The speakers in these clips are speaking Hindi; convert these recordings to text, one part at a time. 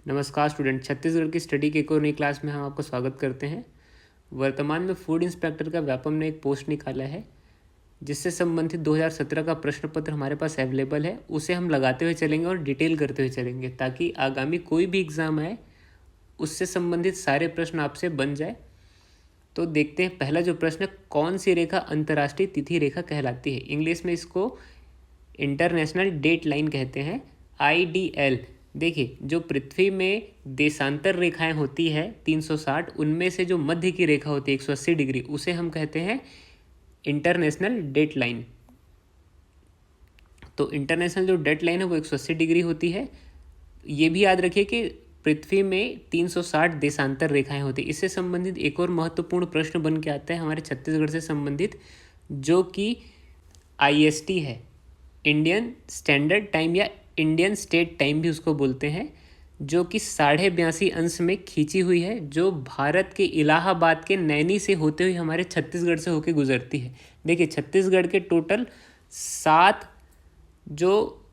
नमस्कार स्टूडेंट, छत्तीसगढ़ की स्टडी के एक और नई क्लास में हम आपका स्वागत करते हैं। वर्तमान में फूड इंस्पेक्टर का व्यापम ने एक पोस्ट निकाला है जिससे संबंधित 2017 का प्रश्न पत्र हमारे पास अवेलेबल है। उसे हम लगाते हुए चलेंगे और डिटेल करते हुए चलेंगे ताकि आगामी कोई भी एग्ज़ाम आए उससे संबंधित सारे प्रश्न आपसे बन जाए। तो देखते हैं, पहला जो प्रश्न, कौन सी रेखा अंतर्राष्ट्रीय तिथि रेखा कहलाती है? इंग्लिश में इसको इंटरनेशनल डेट लाइन कहते हैं, IDL। देखिए, जो पृथ्वी में देशांतर रेखाएं होती है 360, उनमें से जो मध्य की रेखा होती है 180 डिग्री, उसे हम कहते हैं इंटरनेशनल डेट लाइन। तो इंटरनेशनल जो डेट लाइन है वो 180 डिग्री होती है। ये भी याद रखिए कि पृथ्वी में 360 देशांतर रेखाएं होती है। इससे संबंधित एक और महत्वपूर्ण प्रश्न बन के आता है हमारे छत्तीसगढ़ से संबंधित, जो कि IST है, इंडियन स्टैंडर्ड टाइम या इंडियन स्टेट टाइम भी उसको बोलते हैं, जो कि 82.5 अंश में खींची हुई है, जो भारत के इलाहाबाद के नैनी से होते हुए हमारे छत्तीसगढ़ से होकर गुजरती है। देखिए, छत्तीसगढ़ के टोटल 7 जो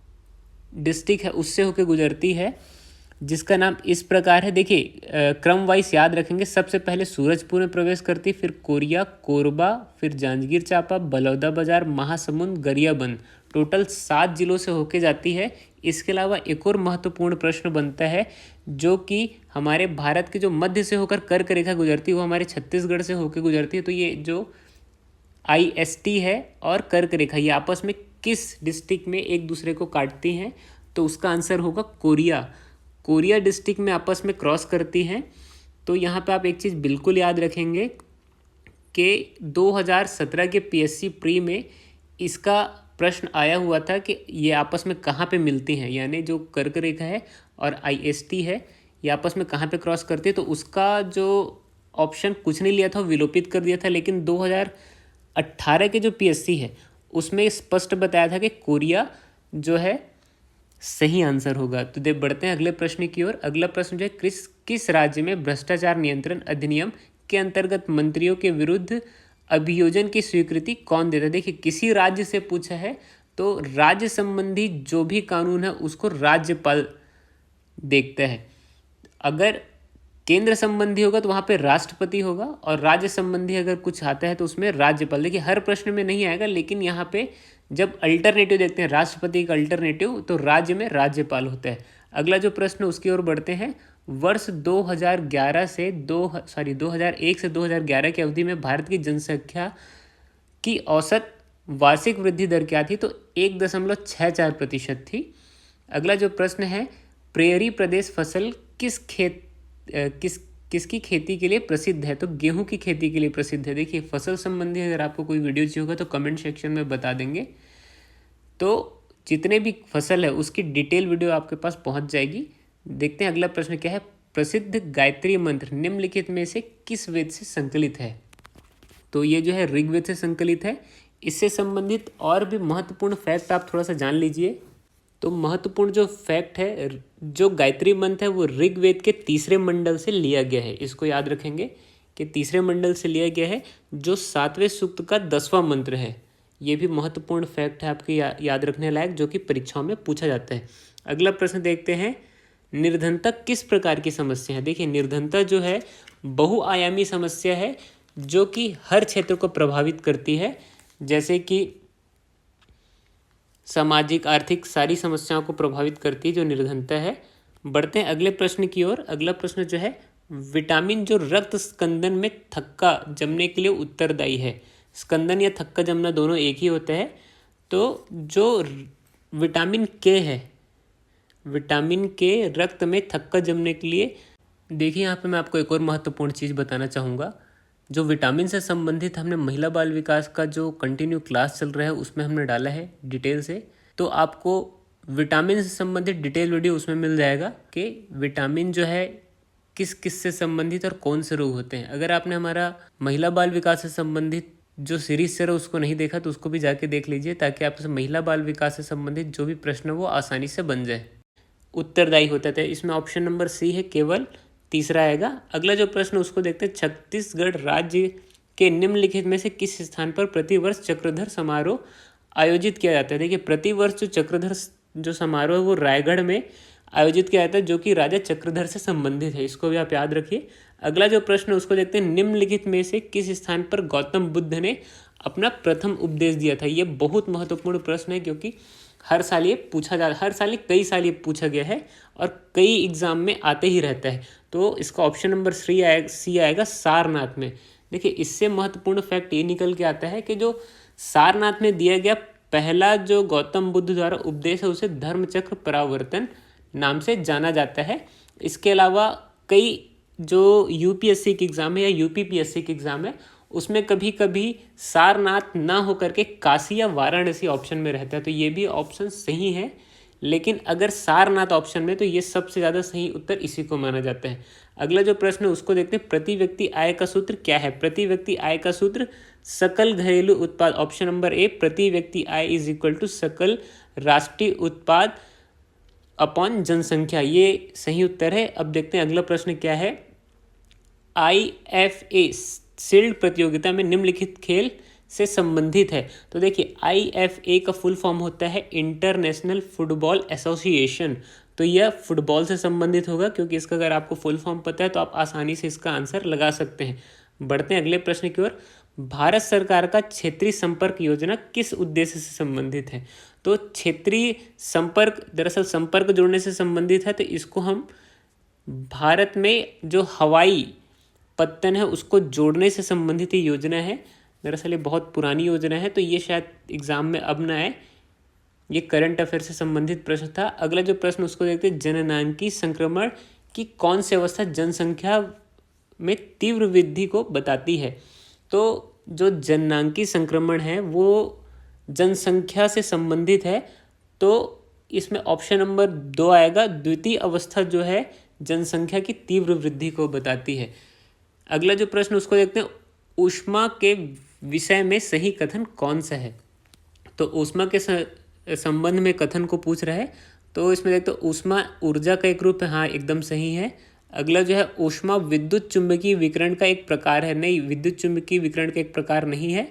डिस्ट्रिक्ट है उससे होकर गुजरती है, जिसका नाम इस प्रकार है। देखिए, क्रम वाइज याद रखेंगे। सबसे पहले सूरजपुर में प्रवेश करती, फिर कोरिया, कोरबा, फिर जांजगीर चांपा, बलौदाबाजार, महासमुंद, गरियाबंद। टोटल 7 जिलों से होके जाती है। इसके अलावा एक और महत्वपूर्ण प्रश्न बनता है, जो कि हमारे भारत के जो मध्य से होकर कर्क रेखा गुजरती है वो हमारे छत्तीसगढ़ से होकर गुजरती है। तो ये जो IST है और कर्क रेखा, ये आपस में किस डिस्ट्रिक्ट में एक दूसरे को काटती हैं? तो उसका आंसर होगा कोरिया। कोरिया डिस्ट्रिक्ट में आपस में क्रॉस करती हैं। तो यहाँ पे आप एक चीज़ बिल्कुल याद रखेंगे कि 2017 के PSC प्री में इसका प्रश्न आया हुआ था कि ये आपस में कहाँ पे मिलती हैं, यानी जो कर्क रेखा है और IST है, ये आपस में कहाँ पे क्रॉस करती है। तो उसका जो ऑप्शन कुछ नहीं लिया था, विलोपित कर दिया था। लेकिन 2018 के जो PSC है उसमें स्पष्ट बताया था कि कोरिया जो है सही आंसर होगा। तो देख बढ़ते हैं अगले प्रश्न की ओर। अगला प्रश्न जो है, किस राज्य में भ्रष्टाचार नियंत्रण अधिनियम के अंतर्गत मंत्रियों के विरुद्ध अभियोजन की स्वीकृति कौन देता है? देखिए, किसी राज्य से पूछा है तो राज्य संबंधी जो भी कानून है उसको राज्यपाल देखता है। अगर केंद्र संबंधी होगा तो वहाँ पे राष्ट्रपति होगा, और राज्य संबंधी अगर कुछ आता है तो उसमें राज्यपाल। देखिए, हर प्रश्न में नहीं आएगा, लेकिन यहाँ पे जब अल्टरनेटिव देखते हैं, राष्ट्रपति का अल्टरनेटिव, तो राज्य में राज्यपाल होता है। अगला जो प्रश्न उसकी ओर बढ़ते हैं। वर्ष 2001 से 2011 की अवधि में भारत की जनसंख्या की औसत वार्षिक वृद्धि दर क्या थी? तो 1.64% थी। अगला जो प्रश्न है, प्रेयरी प्रदेश फसल किसकी खेती के लिए प्रसिद्ध है? तो गेहूं की खेती के लिए प्रसिद्ध है। देखिए, फसल संबंधी अगर आपको कोई वीडियो चाहिए होगा तो कमेंट सेक्शन में बता देंगे, तो जितने भी फसल है उसकी डिटेल वीडियो आपके पास पहुंच जाएगी। देखते हैं अगला प्रश्न क्या है। प्रसिद्ध गायत्री मंत्र निम्नलिखित में से किस वेद से संकलित है? तो ये जो है ऋग्वेद से संकलित है। इससे संबंधित और भी महत्वपूर्ण फैक्ट आप थोड़ा सा जान लीजिए। तो महत्वपूर्ण जो फैक्ट है, जो गायत्री मंत्र है वो ऋग्वेद के 3रे मंडल से लिया गया है। इसको याद रखेंगे कि 3रे मंडल से लिया गया है, जो 7वें सूक्त का 10वां मंत्र है। ये भी महत्वपूर्ण फैक्ट है आपके याद रखने लायक, जो कि परीक्षाओं में पूछा जाता है। अगला प्रश्न देखते हैं, निर्धनता किस प्रकार की समस्या है? देखिए, निर्धनता जो है बहुआयामी समस्या है, जो कि हर क्षेत्र को प्रभावित करती है, जैसे कि सामाजिक, आर्थिक सारी समस्याओं को प्रभावित करती है जो निर्धनता है। बढ़ते हैं अगले प्रश्न की ओर। अगला प्रश्न जो है, विटामिन जो रक्त स्कंदन में थक्का जमने के लिए उत्तरदायी है। स्कंदन या थक्का जमना दोनों एक ही होता है। तो जो विटामिन के है, विटामिन के रक्त में थक्का जमने के लिए, देखिए यहाँ पे मैं आपको एक और महत्वपूर्ण चीज़ बताना चाहूँगा। जो विटामिन से संबंधित हमने महिला बाल विकास का जो कंटिन्यू क्लास चल रहा है उसमें हमने डाला है डिटेल से, तो आपको विटामिन से संबंधित डिटेल वीडियो उसमें मिल जाएगा कि विटामिन जो है किस किस से संबंधित और कौन से रोग होते हैं। अगर आपने हमारा महिला बाल विकास से संबंधित जो सीरीज से उसको नहीं देखा तो उसको भी जाके देख लीजिए, ताकि आपसे महिला बाल विकास से संबंधित जो भी प्रश्न वो आसानी से बन जाए, उत्तरदायी होता था। इसमें ऑप्शन नंबर C है, केवल तीसरा आएगा। अगला जो प्रश्न उसको देखते हैं, छत्तीसगढ़ राज्य के निम्नलिखित में से किस स्थान पर प्रतिवर्ष चक्रधर समारोह आयोजित किया जाता है? देखिए, प्रतिवर्ष जो चक्रधर जो समारोह है वो रायगढ़ में आयोजित किया जाता है, जो कि राजा चक्रधर से संबंधित है। इसको भी आप याद रखिए। अगला जो प्रश्न उसको देखते हैं, निम्नलिखित में से किस स्थान पर गौतम बुद्ध ने अपना प्रथम उपदेश दिया था। ये बहुत महत्वपूर्ण प्रश्न है, क्योंकि हर साल ये पूछा जा हर साल नहीं, कई साल ये पूछा गया है और कई एग्जाम में आते ही रहता है। तो इसका ऑप्शन नंबर सी आएगा सारनाथ में। देखिए, इससे महत्वपूर्ण फैक्ट ये निकल के आता है कि जो सारनाथ में दिया गया पहला जो गौतम बुद्ध द्वारा उपदेश है, उसे धर्मचक्र परावर्तन नाम से जाना जाता है। इसके अलावा कई जो यूपीएससी के एग्ज़ाम है या यूपीपीएससी के एग्ज़ाम है, उसमें कभी कभी सारनाथ ना होकर के काशी या वाराणसी ऑप्शन में रहता है। तो ये भी ऑप्शन सही है, लेकिन अगर सारनाथ ऑप्शन में, तो ये सबसे ज़्यादा सही उत्तर इसी को माना जाता है। अगला जो प्रश्न है उसको देखते हैं, प्रति व्यक्ति आय का सूत्र क्या है। प्रति व्यक्ति आय का सूत्र सकल घरेलू उत्पाद, ऑप्शन नंबर ए, प्रति व्यक्ति आय इज इक्वल टू सकल राष्ट्रीय उत्पाद अपॉन जनसंख्या। ये सही उत्तर है। अब देखते हैं अगला प्रश्न क्या है। IFA शील्ड प्रतियोगिता में निम्नलिखित खेल से संबंधित है। तो देखिए, IFA का फुल फॉर्म होता है इंटरनेशनल फुटबॉल एसोसिएशन। तो यह फुटबॉल से संबंधित होगा, क्योंकि इसका अगर आपको फुल फॉर्म पता है तो आप आसानी से इसका आंसर लगा सकते हैं। बढ़ते हैं अगले प्रश्न की ओर। भारत सरकार का क्षेत्रीय संपर्क योजना किस उद्देश्य से संबंधित है। तो क्षेत्रीय संपर्क दरअसल संपर्क जोड़ने से संबंधित है। तो इसको हम भारत में जो हवाई पत्तन है उसको जोड़ने से संबंधित ये योजना है। दरअसल ये बहुत पुरानी योजना है, तो ये शायद एग्जाम में अब ना आए। ये करंट अफेयर से संबंधित प्रश्न था। अगला जो प्रश्न उसको देखते हैं, जननांगी संक्रमण की कौन सी अवस्था जनसंख्या में तीव्र वृद्धि को बताती है। तो जो जननांगी संक्रमण है वो जनसंख्या से संबंधित है। तो इसमें ऑप्शन नंबर 2 आएगा, द्वितीय अवस्था जो है जनसंख्या की तीव्र वृद्धि को बताती है। अगला जो प्रश्न उसको देखते हैं, ऊष्मा के विषय में सही कथन कौन सा है। तो ऊष्मा के संबंध में कथन को पूछ रहा है। तो इसमें देखते हैं, ऊष्मा ऊर्जा का एक रूप है। हाँ, एकदम सही है। अगला जो है, ऊष्मा विद्युत चुंबकीय विकिरण का एक प्रकार है। नहीं, विद्युत चुंबकीय विकिरण का एक प्रकार नहीं है।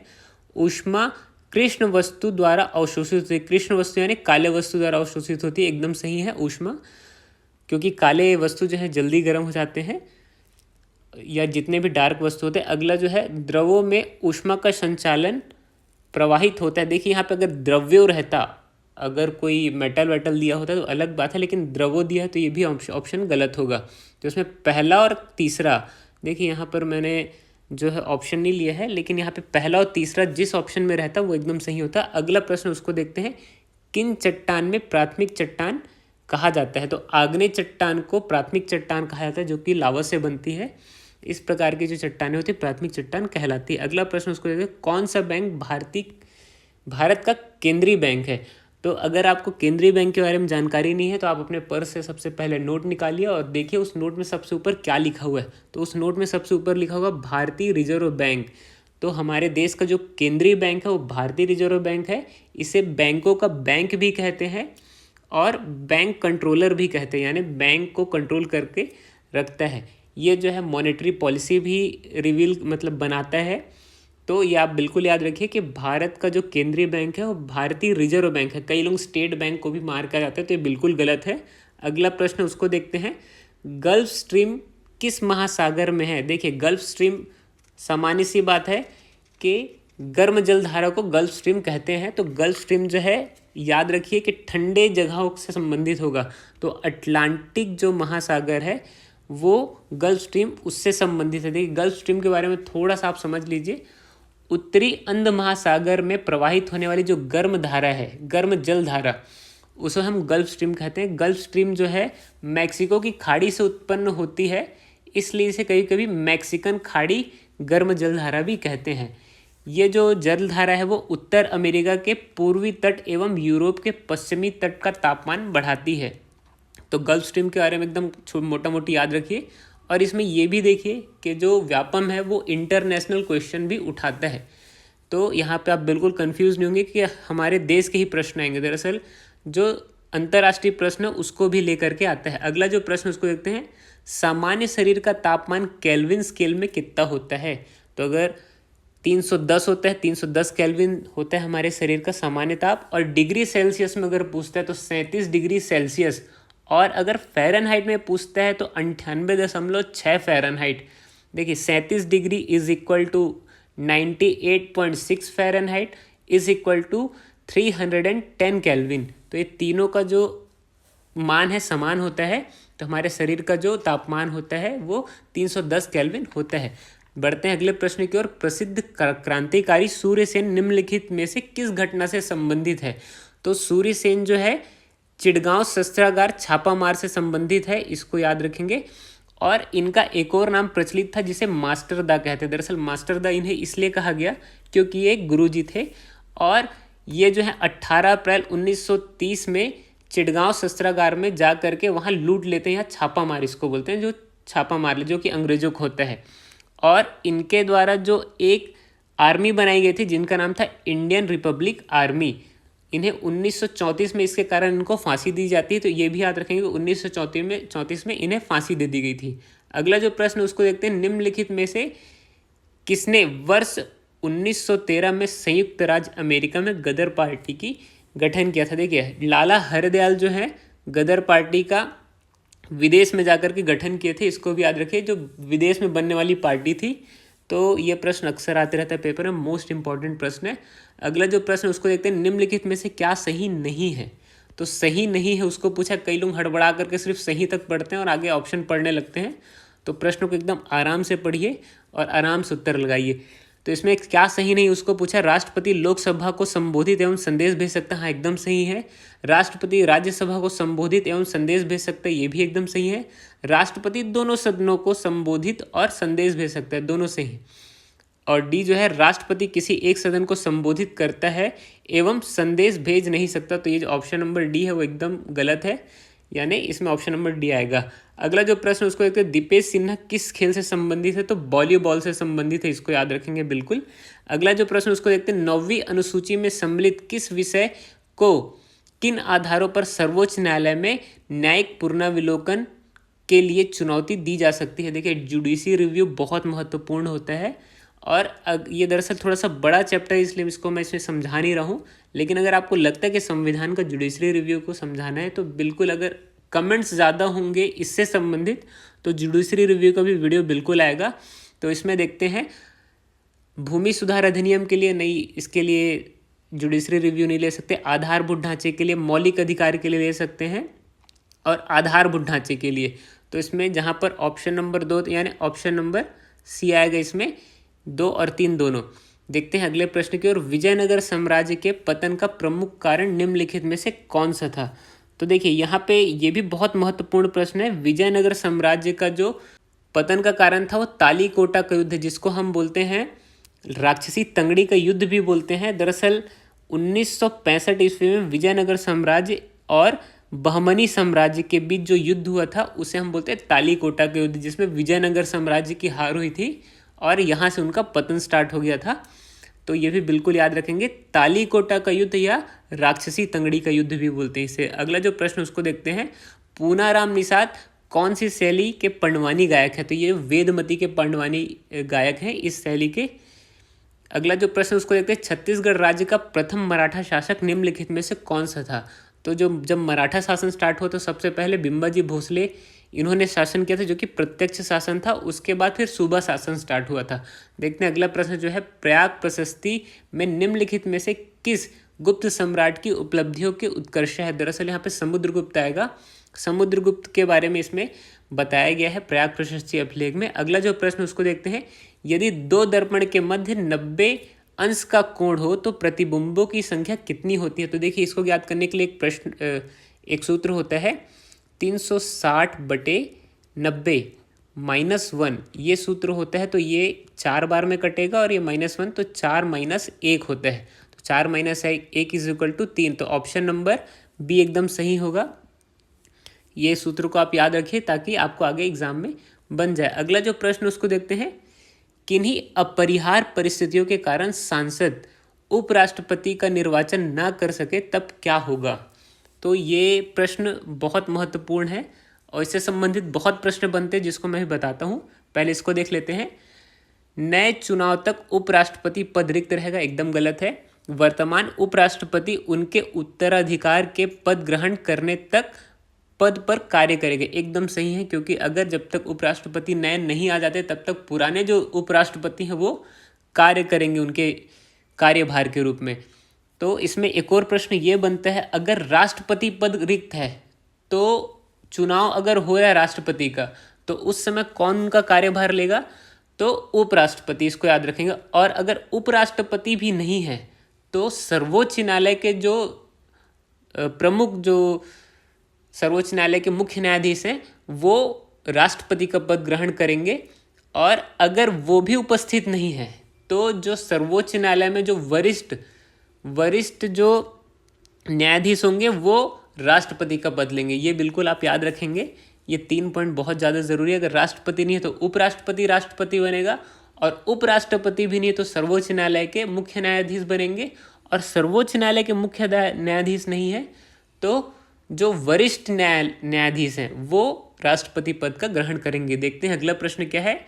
ऊष्मा कृष्ण वस्तु द्वारा अवशोषित होती है। कृष्ण वस्तु यानी काले वस्तु द्वारा अवशोषित होती है। एकदम सही है ऊष्मा, क्योंकि काले वस्तु जो है जल्दी गर्म हो जाते हैं, या जितने भी डार्क वस्तु होते हैं। अगला जो है, द्रवों में ऊष्मा का संचालन प्रवाहित होता है। देखिए, यहाँ पे अगर द्रव्यो रहता, अगर कोई मेटल वेटल दिया होता तो अलग बात है, लेकिन द्रवो दिया है तो ये भी ऑप्शन गलत होगा। तो इसमें पहला और तीसरा, देखिए यहाँ पर मैंने जो है ऑप्शन नहीं लिया है, लेकिन यहाँ पे पहला और तीसरा जिस ऑप्शन में रहता वो एकदम सही होता। अगला प्रश्न उसको देखते हैं, किन चट्टान में प्राथमिक चट्टान कहा जाता है। तो आग्नेय चट्टान को प्राथमिक चट्टान कहा जाता है, जो कि लावा से बनती है। इस प्रकार की जो चट्टानें होती है प्राथमिक चट्टान कहलाती है। अगला प्रश्न उसको देखते हैं, कौन सा बैंक भारत का केंद्रीय बैंक है। तो अगर आपको केंद्रीय बैंक के बारे में जानकारी नहीं है तो आप अपने पर्स से सबसे पहले नोट निकालिए और देखिए उस नोट में सबसे ऊपर क्या लिखा हुआ है। तो उस नोट में सबसे ऊपर लिखा हुआ भारतीय रिजर्व बैंक। तो हमारे देश का जो केंद्रीय बैंक है वो भारतीय रिजर्व बैंक है। इसे बैंकों का बैंक भी कहते हैं और बैंक कंट्रोलर भी कहते हैं, यानी बैंक को कंट्रोल करके रखता है। ये जो है मॉनेटरी पॉलिसी भी बनाता है। तो ये आप बिल्कुल याद रखिए कि भारत का जो केंद्रीय बैंक है वो भारतीय रिजर्व बैंक है। कई लोग स्टेट बैंक को भी मार कर जाते हैं, तो ये बिल्कुल गलत है। अगला प्रश्न उसको देखते हैं, गल्फ स्ट्रीम किस महासागर में है। देखिए, गल्फ स्ट्रीम सामान्य सी बात है कि गर्म जलधारा को गल्फ स्ट्रीम कहते हैं। तो गल्फ स्ट्रीम जो है याद रखिए कि ठंडे जगहों से संबंधित होगा। तो अटलांटिक जो महासागर है वो गल्फ स्ट्रीम उससे संबंधित है। देखिए, गल्फ स्ट्रीम के बारे में थोड़ा सा आप समझ लीजिए। उत्तरी अंध महासागर में प्रवाहित होने वाली जो गर्म धारा है, गर्म जल धारा, उसे हम गल्फ स्ट्रीम कहते हैं। गल्फ स्ट्रीम जो है मैक्सिको की खाड़ी से उत्पन्न होती है, इसलिए इसे कभी कभी मैक्सिकन खाड़ी गर्म जलधारा भी कहते हैं। ये जो जलधारा है वो उत्तर अमेरिका के पूर्वी तट एवं यूरोप के पश्चिमी तट का तापमान बढ़ाती है। तो गल्फ स्ट्रीम के बारे में एकदम मोटा मोटी याद रखिए। और इसमें ये भी देखिए कि जो व्यापम है वो इंटरनेशनल क्वेश्चन भी उठाता है। तो यहाँ पे आप बिल्कुल कंफ्यूज नहीं होंगे कि हमारे देश के ही प्रश्न आएंगे। दरअसल जो अंतर्राष्ट्रीय प्रश्न है उसको भी लेकर के आता है। अगला जो प्रश्न उसको देखते हैं, सामान्य शरीर का तापमान केल्विन स्केल में कितना होता है। तो अगर 310 होता है, 310 केल्विन होता है हमारे शरीर का सामान्य ताप। और डिग्री सेल्सियस में अगर पूछता है तो 37 डिग्री सेल्सियस और अगर फ़ारेनहाइट में पूछता है तो 98.6 फ़ारेनहाइट। देखिए 37 degree is equal to 98.6 Fahrenheit is equal to 310 kelvin. तो ये तीनों का जो मान है समान होता है, तो हमारे शरीर का जो तापमान होता है वो 310 केल्विन होता है। बढ़ते हैं अगले प्रश्न की ओर। प्रसिद्ध क्रांतिकारी सूर्यसेन निम्नलिखित में से किस घटना से संबंधित है? तो सूर्यसेन जो है चिड़गांव शस्त्रागार छापामार से संबंधित है, इसको याद रखेंगे। और इनका एक और नाम प्रचलित था जिसे मास्टरदा कहते हैं। दरअसल मास्टरदा इन्हें इसलिए कहा गया क्योंकि ये गुरुजी थे, और ये जो है 18 अप्रैल 1930 में चिड़गांव शस्त्रागार में जा करके वहाँ लूट लेते हैं, या छापा मार इसको बोलते हैं, जो छापा मार ले, जो कि अंग्रेजों को होता है। और इनके द्वारा जो एक आर्मी बनाई गई थी जिनका नाम था इंडियन रिपब्लिक आर्मी, इन्हें 1934 में इसके कारण इनको फांसी दी जाती है। तो ये भी याद रखेंगे 1934 में इन्हें फांसी दे दी गई थी। अगला जो प्रश्न उसको देखते हैं। निम्नलिखित में से किसने वर्ष 1913 में संयुक्त राज्य अमेरिका में गदर पार्टी की गठन किया था? देखिए लाला हरदयाल जो है गदर पार्टी का विदेश में जाकर के गठन किए थे, इसको भी याद रखिए, जो विदेश में बनने वाली पार्टी थी। तो ये प्रश्न अक्सर आते रहता है पेपर में, मोस्ट इंपॉर्टेंट प्रश्न है। अगला जो प्रश्न उसको देखते हैं। निम्नलिखित में से क्या सही नहीं है? तो सही नहीं है उसको पूछा। कई लोग हड़बड़ा करके सिर्फ सही तक पढ़ते हैं और आगे ऑप्शन पढ़ने लगते हैं। तो प्रश्न को एकदम आराम से पढ़िए और आराम से उत्तर लगाइए। तो इसमें क्या सही नहीं उसको पूछा। राष्ट्रपति लोकसभा को संबोधित एवं संदेश भेज सकता है, हाँ एकदम सही है। राष्ट्रपति राज्यसभा को संबोधित एवं संदेश भेज सकता है, ये भी एकदम सही है। राष्ट्रपति दोनों सदनों को संबोधित और संदेश भेज सकता है, दोनों सही। और डी जो है राष्ट्रपति किसी एक सदन को संबोधित करता है एवं संदेश भेज नहीं सकता। तो ये जो ऑप्शन नंबर डी है वो एकदम गलत है, यानी इसमें ऑप्शन नंबर डी आएगा। अगला जो प्रश्न उसको देखते हैं। दीपेश सिन्हा किस खेल से संबंधित है? तो वॉलीबॉल से संबंधित है, इसको याद रखेंगे बिल्कुल। अगला जो प्रश्न उसको देखते हैं। 9वीं अनुसूची में सम्मिलित किस विषय को किन आधारों पर सर्वोच्च न्यायालय में न्यायिक पुनरावलोकन के लिए चुनौती दी जा सकती है? देखिए जुडिशरी रिव्यू बहुत महत्वपूर्ण होता है, और ये दरअसल थोड़ा सा बड़ा चैप्टर है, इसलिए इसको मैं इसमें समझा नहीं रहा हूँ। लेकिन अगर आपको लगता है कि संविधान का जुडिशरी रिव्यू को समझाना है तो बिल्कुल, अगर कमेंट्स ज़्यादा होंगे इससे संबंधित तो जुडिशरी रिव्यू का भी वीडियो बिल्कुल आएगा। तो इसमें देखते हैं। भूमि सुधार अधिनियम के लिए नहीं, इसके लिए जुडिशरी रिव्यू नहीं ले सकते। आधारभूत ढांचे के लिए, मौलिक अधिकार के लिए ले सकते हैं, और आधारभूत ढांचे के लिए तो इसमें जहाँ पर ऑप्शन नंबर 2 यानी ऑप्शन नंबर सी आएगा, इसमें 2 और 3 दोनों। देखते हैं अगले प्रश्न की ओर। विजयनगर साम्राज्य के पतन का प्रमुख कारण निम्नलिखित में से कौन सा था? तो देखिए यहाँ पे ये भी बहुत महत्वपूर्ण प्रश्न है। विजयनगर साम्राज्य का जो पतन का कारण था वो तालीकोटा का युद्ध, जिसको हम बोलते हैं राक्षसी तंगड़ी का युद्ध भी बोलते हैं। दरअसल 1965 ईस्वी में विजयनगर साम्राज्य और बहमनी साम्राज्य के बीच जो युद्ध हुआ था उसे हम बोलते हैं तालीकोटा का युद्ध, जिसमें विजयनगर साम्राज्य की हार हुई थी और यहाँ से उनका पतन स्टार्ट हो गया था। तो ये भी बिल्कुल याद रखेंगे, तालीकोटा का युद्ध या राक्षसी तंगड़ी का युद्ध भी बोलते हैं इसे। अगला जो प्रश्न उसको देखते हैं। पूनाराम निषाद कौन सी शैली के पंडवानी गायक है? तो ये वेदमती के पंडवानी गायक हैं इस शैली के। अगला जो प्रश्न उसको देखते हैं। छत्तीसगढ़ राज्य का प्रथम मराठा शासक निम्नलिखित में से कौन सा था? तो जब मराठा शासन स्टार्ट हुआ तो सबसे पहले बिंबाजी भोसले इन्होंने शासन किया था, जो कि प्रत्यक्ष शासन था। उसके बाद फिर सूबा शासन स्टार्ट हुआ था। देखते हैं अगला प्रश्न जो है। प्रयाग प्रशस्ति में निम्नलिखित में से किस गुप्त सम्राट की उपलब्धियों के उत्कर्ष है? दरअसल यहाँ पे समुद्रगुप्त आएगा। समुद्रगुप्त के बारे में इसमें बताया गया है प्रयाग प्रशस्ति अभिलेख में। अगला जो प्रश्न उसको देखते हैं। यदि 2 दर्पण के मध्य 90 अंश का कोण हो तो प्रतिबिंबों की संख्या कितनी होती है? तो देखिए इसको ज्ञात करने के लिए एक सूत्र होता है 360/90 -1, ये सूत्र होता है। तो ये 4 बार में कटेगा और ये -1, तो 4 - 1 होता है। तो 4 - 1 = 3। तो ऑप्शन नंबर बी एकदम सही होगा। ये सूत्र को आप याद रखिए ताकि आपको आगे एग्जाम में बन जाए। अगला जो प्रश्न उसको देखते हैं। किन्हीं अपरिहार्य परिस्थितियों के कारण सांसद उपराष्ट्रपति का निर्वाचन न कर सके तब क्या होगा? तो ये प्रश्न बहुत महत्वपूर्ण है और इससे संबंधित बहुत प्रश्न बनते हैं, जिसको मैं भी बताता हूँ। पहले इसको देख लेते हैं। नए चुनाव तक उपराष्ट्रपति पद रिक्त रहेगा, एकदम गलत है। वर्तमान उपराष्ट्रपति उनके उत्तराधिकार के पद ग्रहण करने तक पद पर कार्य करेंगे। एकदम सही है, क्योंकि अगर जब तक उपराष्ट्रपति नए नहीं आ जाते तब तक पुराने जो उपराष्ट्रपति हैं वो कार्य करेंगे उनके कार्यभार के रूप में। तो इसमें एक और प्रश्न ये बनता है, अगर राष्ट्रपति पद रिक्त है तो चुनाव अगर हो रहा है राष्ट्रपति का, तो उस समय कौन उनका कार्यभार लेगा? तो उपराष्ट्रपति, इसको याद रखेंगे। और अगर उपराष्ट्रपति भी नहीं है तो सर्वोच्च न्यायालय के जो प्रमुख, जो सर्वोच्च न्यायालय के मुख्य न्यायाधीश हैं, वो राष्ट्रपति का पद ग्रहण करेंगे। और अगर वो भी उपस्थित नहीं है तो जो सर्वोच्च न्यायालय में जो वरिष्ठ जो न्यायाधीश होंगे वो राष्ट्रपति का पद लेंगे। ये बिल्कुल आप याद रखेंगे, ये 3 पॉइंट बहुत ज़्यादा ज़रूरी है। अगर राष्ट्रपति नहीं है तो उपराष्ट्रपति राष्ट्रपति बनेगा, और उपराष्ट्रपति भी नहीं है तो सर्वोच्च न्यायालय के मुख्य न्यायाधीश बनेंगे, और सर्वोच्च न्यायालय के मुख्य न्यायाधीश नहीं है तो जो वरिष्ठ न्यायाधीश हैं वो राष्ट्रपति पद का ग्रहण करेंगे। देखते हैं अगला प्रश्न क्या है।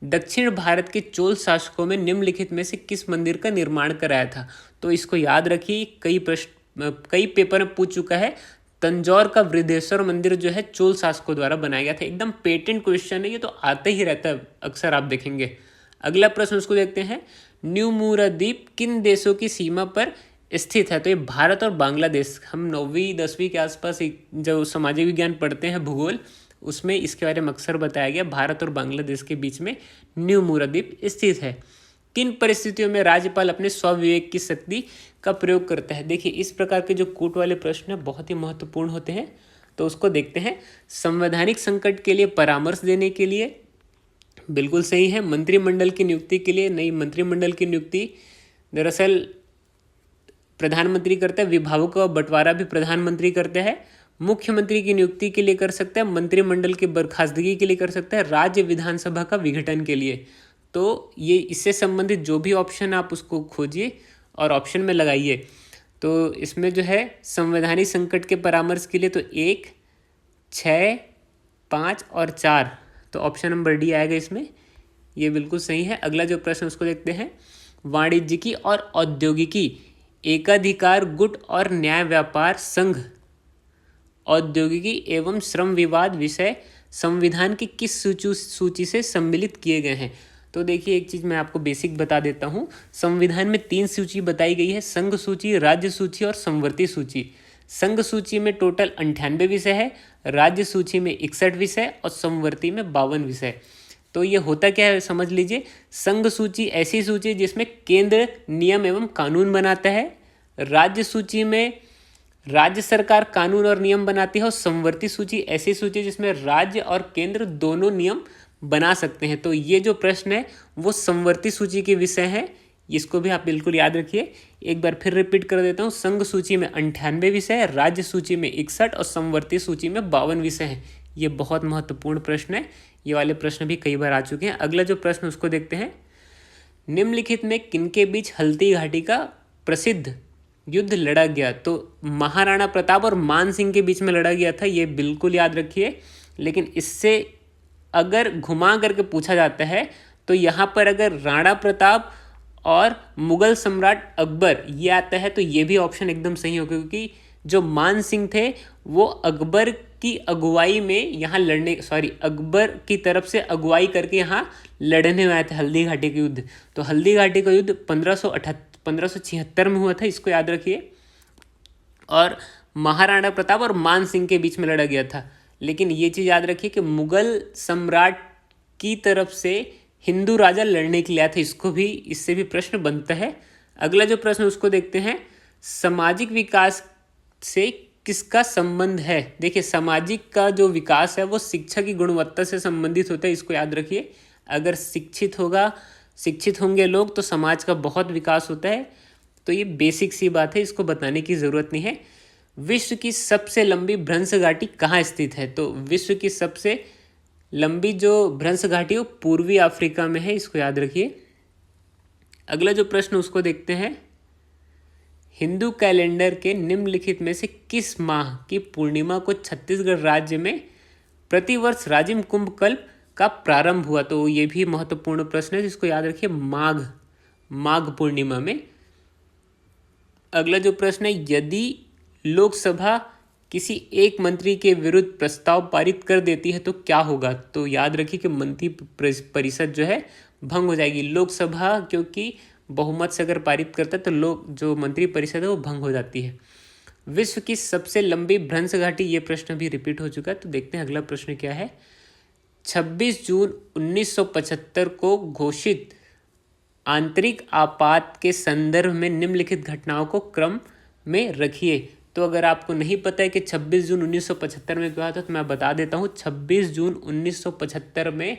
दक्षिण भारत के चोल शासकों में निम्नलिखित में से किस मंदिर का निर्माण कराया था? तो इसको याद रखिए, कई पेपर में पूछ चुका है। तंजौर का वृद्धेश्वर मंदिर जो है चोल शासकों द्वारा बनाया गया था। एकदम पेटेंट क्वेश्चन है, ये तो आता ही रहता है अक्सर, आप देखेंगे। अगला प्रश्न उसको देखते हैं। न्यू मूरा द्वीप किन देशों की सीमा पर स्थित है? तो ये भारत और बांग्लादेश। हम 9वीं 10वीं के आसपास जो सामाजिक विज्ञान पढ़ते हैं, भूगोल, उसमें इसके बारे में अक्सर बताया गया। भारत और बांग्लादेश के बीच में न्यू मूरा द्वीप स्थित है। किन परिस्थितियों में राज्यपाल अपने स्वविवेक की शक्ति का प्रयोग करता है? देखिए, इस प्रकार के जो कूट वाले प्रश्न हैं बहुत ही महत्वपूर्ण होते हैं, तो उसको देखते हैं। संवैधानिक संकट के लिए परामर्श देने के लिए, बिल्कुल सही है। मंत्रिमंडल की नियुक्ति के लिए, नई मंत्रिमंडल की नियुक्ति दरअसल प्रधानमंत्री करता है। विभागों का बंटवारा भी प्रधानमंत्री करता है। मुख्यमंत्री की नियुक्ति के लिए कर सकता है, मंत्रिमंडल की बर्खास्तगी के लिए कर सकता है, राज्य विधानसभा का विघटन के लिए। तो ये इससे संबंधित जो भी ऑप्शन आप उसको खोजिए और ऑप्शन में लगाइए। तो इसमें जो है संवैधानिक संकट के परामर्श के लिए तो 1, 6, 5 और 4, तो ऑप्शन नंबर डी आएगा इसमें। ये बिल्कुल सही है। अगला जो प्रश्न उसको देखते हैं। वाणिज्यिकी और औद्योगिकी एकाधिकार गुट और न्याय व्यापार संघ औद्योगिकी एवं श्रम विवाद विषय संविधान की किस सूची से सम्मिलित किए गए हैं? तो देखिए, एक चीज़ मैं आपको बेसिक बता देता हूँ। संविधान में 3 सूची बताई गई है, संघ सूची, राज्य सूची और समवर्ती सूची। संघ सूची में टोटल 98 विषय है, राज्य सूची में 61 विषय और समवर्ती में 52 विषय। तो ये होता क्या है समझ लीजिए। संघ सूची ऐसी सूची जिसमें केंद्र नियम एवं कानून बनाता है, राज्य सूची में राज्य सरकार कानून और नियम बनाती है, और समवर्ती सूची ऐसी सूची जिसमें राज्य और केंद्र दोनों नियम बना सकते हैं। तो ये जो प्रश्न है वो समवर्ती सूची के विषय हैं, इसको भी आप बिल्कुल याद रखिए। एक बार फिर रिपीट कर देता हूँ। संघ सूची में 98 विषय है, राज्य सूची में 61 और समवर्ती सूची में 52 विषय हैं। ये बहुत महत्वपूर्ण प्रश्न है, ये वाले प्रश्न भी कई बार आ चुके हैं। अगला जो प्रश्न उसको देखते हैं। निम्नलिखित में किनके बीच हल्दी घाटी का प्रसिद्ध युद्ध लड़ा गया? तो महाराणा प्रताप और मान सिंह के बीच में लड़ा गया था, ये बिल्कुल याद रखिए। लेकिन इससे अगर घुमा करके पूछा जाता है तो यहाँ पर अगर राणा प्रताप और मुगल सम्राट अकबर ये आता है तो ये भी ऑप्शन एकदम सही होगा, क्योंकि जो मान सिंह थे वो अकबर की अगुवाई में यहाँ अकबर की तरफ से अगुवाई करके यहाँ लड़ने में आए थे हल्दी घाटी का युद्ध। तो हल्दी घाटी का युद्ध 1576 में हुआ था, इसको याद रखिए। और महाराणा प्रताप और मान सिंह के बीच में लड़ा गया था। लेकिन ये चीज़ याद रखिए कि मुगल सम्राट की तरफ से हिंदू राजा लड़ने के लिए आया था, इससे भी प्रश्न बनता है। अगला जो प्रश्न उसको देखते हैं। सामाजिक विकास से किसका संबंध है? देखिए, सामाजिक का जो विकास है वो शिक्षा की गुणवत्ता से संबंधित होता है, इसको याद रखिए। अगर शिक्षित होंगे लोग तो समाज का बहुत विकास होता है। तो ये बेसिक सी बात है, इसको बताने की ज़रूरत नहीं है। विश्व की सबसे लंबी भ्रंश घाटी कहाँ स्थित है? तो विश्व की सबसे लंबी जो भ्रंश घाटी है वो पूर्वी अफ्रीका में है, इसको याद रखिए। अगला जो प्रश्न उसको देखते हैं। हिंदू कैलेंडर के निम्नलिखित में से किस माह की पूर्णिमा को छत्तीसगढ़ राज्य में प्रतिवर्ष राजिम कुंभ कल्प का प्रारंभ हुआ? तो ये भी महत्वपूर्ण प्रश्न है, जिसको याद रखिए, माघ पूर्णिमा में। अगला जो प्रश्न है। यदि लोकसभा किसी एक मंत्री के विरुद्ध प्रस्ताव पारित कर देती है तो क्या होगा? तो याद रखिए कि मंत्री परिषद जो है भंग हो जाएगी। लोकसभा क्योंकि बहुमत से अगर पारित करता है तो लोग जो मंत्री परिषद है वो भंग हो जाती है। विश्व की सबसे लंबी भ्रंश घाटी, ये प्रश्न भी रिपीट हो चुका है। तो देखते हैं अगला प्रश्न क्या है। 26 जून 1975 को घोषित आंतरिक आपात के संदर्भ में निम्नलिखित घटनाओं को क्रम में रखिए। तो अगर आपको नहीं पता है कि 26 जून 1975 में क्या था तो मैं बता देता हूँ। 26 जून 1975 में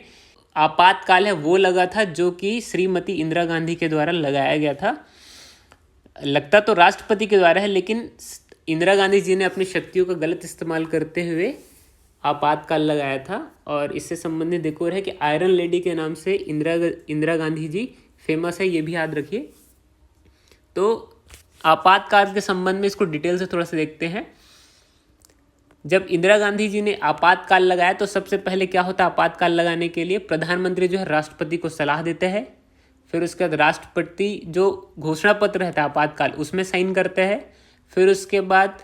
आपातकाल है वो लगा था, जो कि श्रीमती इंदिरा गांधी के द्वारा लगाया गया था। लगता तो राष्ट्रपति के द्वारा है, लेकिन इंदिरा गांधी जी ने अपनी शक्तियों का गलत इस्तेमाल करते हुए आपातकाल लगाया था। और इससे संबंधित एक और है कि आयरन लेडी के नाम से इंदिरा गांधी जी फेमस है, ये भी याद रखिए। तो आपातकाल के संबंध में इसको डिटेल से थोड़ा सा देखते हैं। जब इंदिरा गांधी जी ने आपातकाल लगाया तो सबसे पहले क्या होता है, आपातकाल लगाने के लिए प्रधानमंत्री जो है राष्ट्रपति को सलाह देते हैं। फिर उसके बाद राष्ट्रपति जो घोषणा पत्र रहता है आपातकाल उसमें साइन करते हैं। फिर उसके बाद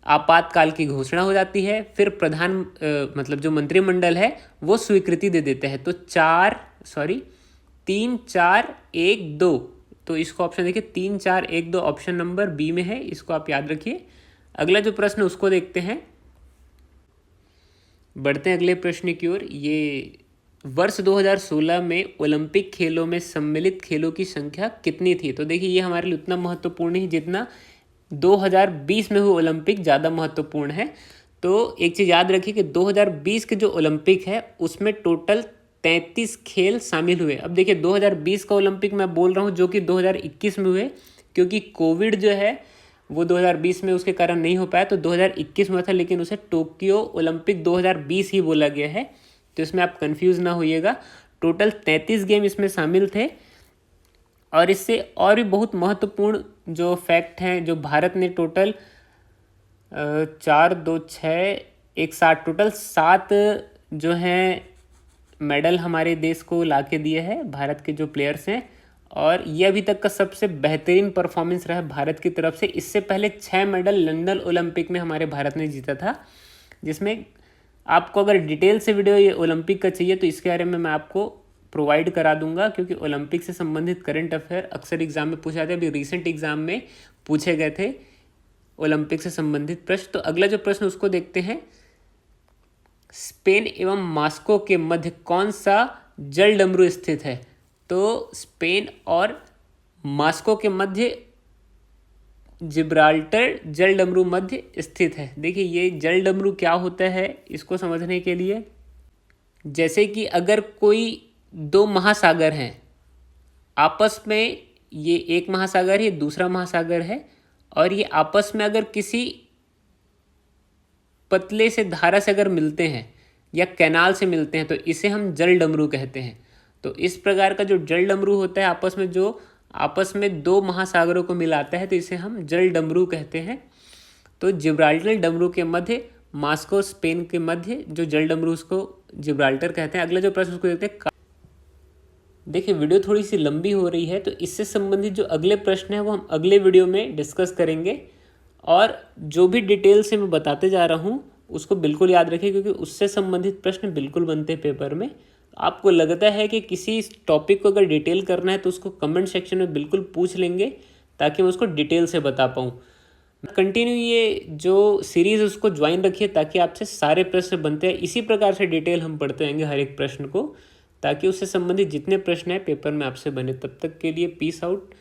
आपातकाल की घोषणा हो जाती है। फिर मतलब जो मंत्रिमंडल है वो स्वीकृति दे देते हैं। तो 3 4 1 2, तो इसको ऑप्शन देखिए 3 4 1 2 ऑप्शन नंबर बी में है, इसको आप याद रखिए। अगला जो प्रश्न उसको देखते हैं। बढ़ते हैं अगले प्रश्न की ओर। ये वर्ष 2016 में ओलंपिक खेलों में सम्मिलित खेलों की संख्या कितनी थी? तो देखिए ये हमारे लिए उतना महत्वपूर्ण नहीं जितना 2020 में हुए ओलंपिक ज़्यादा महत्वपूर्ण है। तो एक चीज़ याद रखिए कि 2020 के जो ओलंपिक है उसमें टोटल 33 खेल शामिल हुए। अब देखिए 2020 का ओलंपिक मैं बोल रहा हूँ जो कि 2021 में हुए, क्योंकि कोविड जो है वो 2020 में उसके कारण नहीं हो पाया, तो 2021 में था, लेकिन उसे टोक्यो ओलंपिक 2020 ही बोला गया है। तो इसमें आप कंफ्यूज ना होइएगा। टोटल 33 गेम इसमें शामिल थे। और इससे और भी बहुत महत्वपूर्ण जो फैक्ट हैं, जो भारत ने टोटल 4 2 6 1 7 टोटल 7 जो हैं मेडल हमारे देश को लाके दिए हैं भारत के जो प्लेयर्स हैं। और ये अभी तक का सबसे बेहतरीन परफॉर्मेंस रहा है भारत की तरफ से। इससे पहले 6 मेडल लंदन ओलंपिक में हमारे भारत ने जीता था, जिसमें आपको अगर डिटेल से वीडियो ये ओलंपिक का चाहिए तो इसके बारे में मैं आपको प्रोवाइड करा दूंगा, क्योंकि ओलंपिक से संबंधित करंट अफेयर अक्सर एग्जाम में पूछे जाते हैं। अभी रिसेंट एग्जाम में पूछे गए थे ओलंपिक से संबंधित प्रश्न। तो अगला जो प्रश्न उसको देखते हैं। स्पेन एवं मॉस्को के मध्य कौन सा जल डमरू स्थित है? तो स्पेन और मॉस्को के मध्य जिब्राल्टर जल डमरू मध्य स्थित है। देखिए ये जल डमरू क्या होता है इसको समझने के लिए, जैसे कि अगर कोई 2 महासागर हैं आपस में, ये एक महासागर है, दूसरा महासागर है, और ये आपस में अगर किसी पतले से धारा से अगर मिलते हैं या कैनाल से मिलते हैं तो इसे हम जल डमरू कहते हैं। तो इस प्रकार का जो जल डमरू होता है आपस में, जो आपस में 2 महासागरों को मिलाता है, तो इसे हम जल डमरू कहते हैं। तो जिब्राल्टर डमरू के मध्य, मॉस्को स्पेन के मध्य जो जल डमरू उसको जिब्राल्टर कहते हैं। अगला जो प्रश्न उसको देखते हैं। देखिए वीडियो थोड़ी सी लंबी हो रही है, तो इससे संबंधित जो अगले प्रश्न है वो हम अगले वीडियो में डिस्कस करेंगे। और जो भी डिटेल से मैं बताते जा रहा हूँ उसको बिल्कुल याद रखिए, क्योंकि उससे संबंधित प्रश्न बिल्कुल बनते हैं पेपर में। आपको लगता है कि किसी टॉपिक को अगर डिटेल करना है तो उसको कमेंट सेक्शन में बिल्कुल पूछ लेंगे, ताकि मैं उसको डिटेल से बता पाऊँ। कंटिन्यू ये जो सीरीज़ उसको ज्वाइन रखिए, ताकि आपसे सारे प्रश्न बनते हैं। इसी प्रकार से डिटेल हम पढ़ते रहेंगे हर एक प्रश्न को, ताकि उससे संबंधित जितने प्रश्न हैं पेपर में आपसे बने। तब तक के लिए पीस आउट।